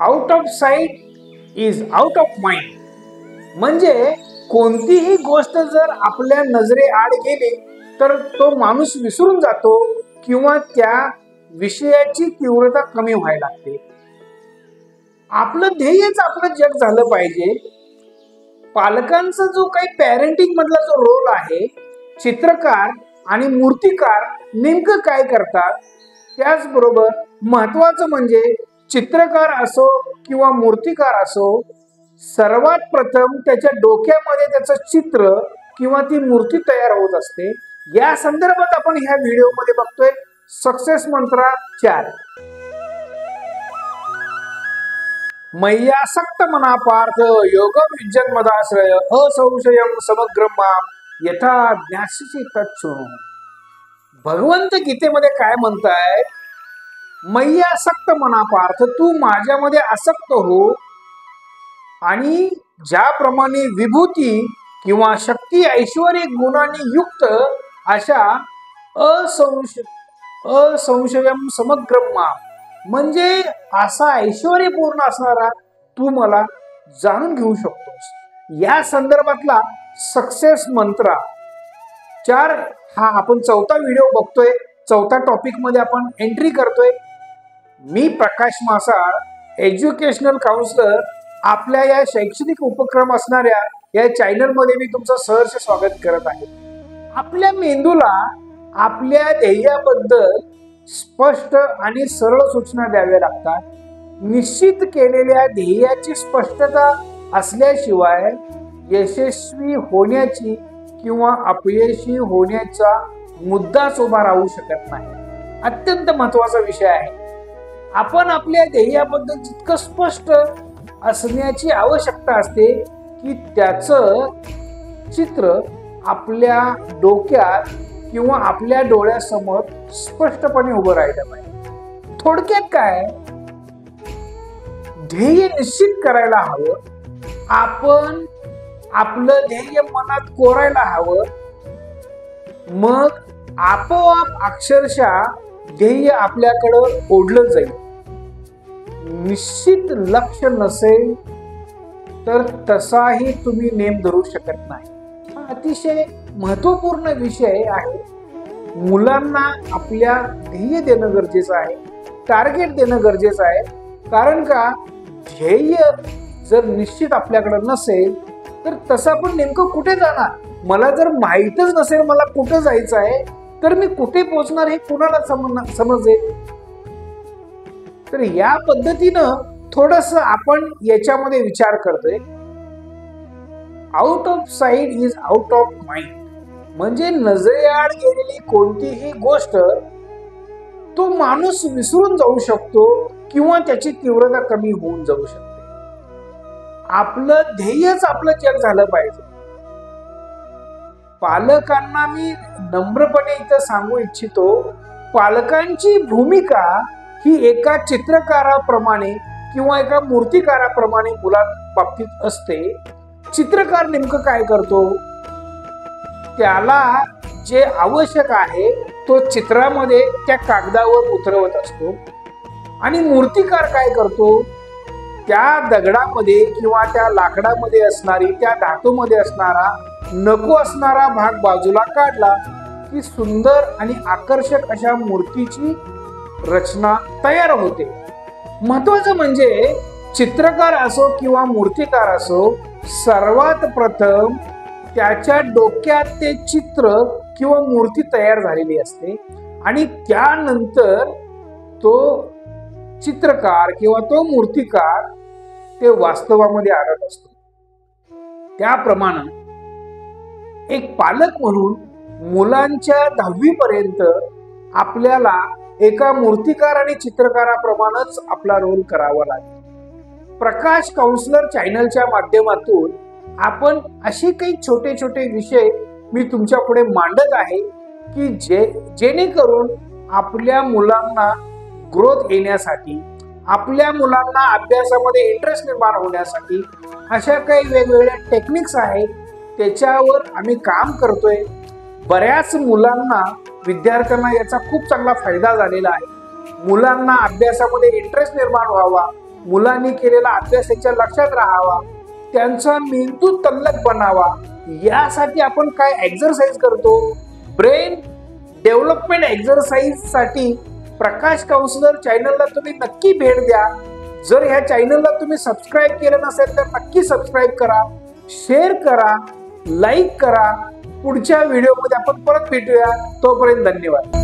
Out of site is out of mind. म्हणजे कोणतीही गोष्ट जर आपल्या नजरेआड गेली तर तो माणूस विसरून जातो किंवा त्या विषयाची तीव्रता कमी व्हायला लागते। आपलं ध्येयच आपलं जग झालं पाहिजे। पालकांचा जो काही पॅरेंटिंग मधला जो रोल आहे, चित्रकार आणि मूर्तिकार नेमकं काय करतात, त्याचबरोबर महत्वाचं म्हणजे चित्रकार असो किंवा मूर्तिकार असो, सर्वात प्रथम त्याच्या डोक्यामध्ये त्याचं चित्र किंवा ती मूर्ती तयार होत असते। या संदर्भात आपण ह्या व्हिडिओमध्ये बघतोय सक्सेस मंत्र 4। मय्यासक्त मना पार्थ योगम विजन्मदाश्रय असंशयम समग्रम माम यथा ज्ञासीसी तच्छृणु। भगवंत गीतेमध्ये काय म्हणताय, मय्यासक्त मना पार्थ, तू माझ्यामध्ये आसक्त हो आणि ज्याप्रमाणे विभूती किंवा शक्ती ऐश्वर गुणांनी युक्त अशा असंशयम समग्रम माम, म्हणजे असा ऐश्वर्यपूर्ण असणारा तू मला जाणून घेऊ शकतोस। या संदर्भातला सक्सेस मंत्र 4 हा आपण चौथा व्हिडिओ बघतोय। चौथा टॉपिक मध्ये आपण एंट्री करतोय। मी प्रकाश मासाळ, एज्युकेशनल काउन्सिलर, आपल्या या शैक्षणिक उपक्रम असणाऱ्या या चॅनल मध्ये मी तुमचं सहर्ष स्वागत करत आहे। आपल्या मेंदूला आपल्या ध्येयाबद्दल स्पष्ट आणि सरळ सूचना द्याव्या लागतात। निश्चित केलेल्या ध्येयाची स्पष्टता असल्याशिवाय यशस्वी होण्याची किंवा अपयशी होण्याचा मुद्दाच उभा राहू शकत नाही। अत्यंत महत्वाचा विषय आहे। आपण आपल्या ध्येयाबद्दल जितकं स्पष्ट असण्याची आवश्यकता असते की त्याचं चित्र आपल्या डोक्यात किंवा आपल्या डोळ्यासमोर स्पष्टपणे उभं राहिलं पाहिजे। थोडक्यात काय, ध्येय निश्चित करायला हवं, आपण आपलं ध्येय मनात कोरायला हवं, मग आपोआप अक्षरशः ध्येय आपल्याकडं ओढलं जाईल। निश्चित लक्ष नसेल तर तसाही तुम्ही नेम धरू शकत नाही। हा अतिशय महत्वपूर्ण विषय आहे। मुलांना आपल्या ध्येय देणं गरजेचं आहे, टार्गेट देणं गरजेचं आहे। कारण का, ध्येय जर निश्चित आपल्याकडे नसेल तर तसं आपण नेमकं कुठे जाणार। मला जर माहीतच नसेल मला कुठे जायचं आहे तर मी कुठे पोहोचणार हे कुणाला समजेल। तर या पद्धतीनं थोडस आपण याच्यामध्ये विचार करतोय। Out of site is out of mind, म्हणजे नजरेआड गेलेली कोणतीही गोष्ट तो माणूस विसरून जाऊ शकतो किंवा त्याची तीव्रता कमी होऊन जाऊ शकते। आपलं ध्येयच आपलं जग झालं पाहिजे। पालकांना मी नम्रपणे इथं सांगू इच्छितो, पालकांची भूमिका ही एका चित्रकाराप्रमाणे किंवा एका मूर्तिकाराप्रमाणे मुलांबाबतीत असते। चित्रकार नेमकं काय करतो, त्याला जे आवश्यक आहे तो चित्रामध्ये त्या कागदावर उतरवत असतो आणि मूर्तिकार काय करतो, त्या दगडामध्ये किंवा त्या लाकडामध्ये असणारी, त्या धातूमध्ये असणारा नको असणारा भाग बाजूला काढला की सुंदर आणि आकर्षक अशा मूर्तीची रचना तयार होते। महत्वाचं म्हणजे चित्रकार असो किंवा मूर्तिकार असो, सर्वात प्रथम त्याच्या डोक्यात ते चित्र किंवा मूर्ती तयार झालेली असते आणि त्यानंतर तो चित्रकार किंवा तो मूर्तिकार ते वास्तवामध्ये आणत असतो। त्याप्रमाणे एक पालक म्हणून मुलांच्या 10वी पर्यंत आपल्याला एका मूर्तिकार आणि चित्रकाराप्रमाणेच आपला रोल करावा लागेल। प्रकाश काउन्सिलर चॅनलच्या माध्यमातून आपण असे काही छोटे छोटे विषय मी तुमच्या पुढे मांडत आहे की जेणेकरून आपल्या मुलांना ग्रोथ येण्यासाठी, आपल्या मुलांना अभ्यासामध्ये इंटरेस्ट निर्माण होण्यासाठी अशा काही वेगवेगळ्या टेक्निक्स आहेत, त्याच्यावर आम्ही काम करतोय। बऱ्याच मुलांना, विद्यार्थ्यांना याचा खूप चांगला फायदा झालेला आहे। मुलांना अभ्यासामध्ये इंटरेस्ट निर्माण व्हावा मुलांनी केलेला अभ्यास त्यांच्या लक्षात राहावा, त्यांचा मेंदू तल्लख बनावा, यासाठी आपण काय एक्सरसाइज करतो? ब्रेन डेव्हलपमेंट एक्सरसाइज साठी प्रकाश काउन्सिलर चॅनलला तुम्ही नक्की भेट द्या. जर ह्या चॅनलला तुम्ही सबस्क्राईब केलं नसेल तर नक्की सबस्क्राईब करा, शेअर करा, लाईक करा. पुढच्या व्हिडिओमध्ये आपण परत भेटूया. तोपर्यंत धन्यवाद.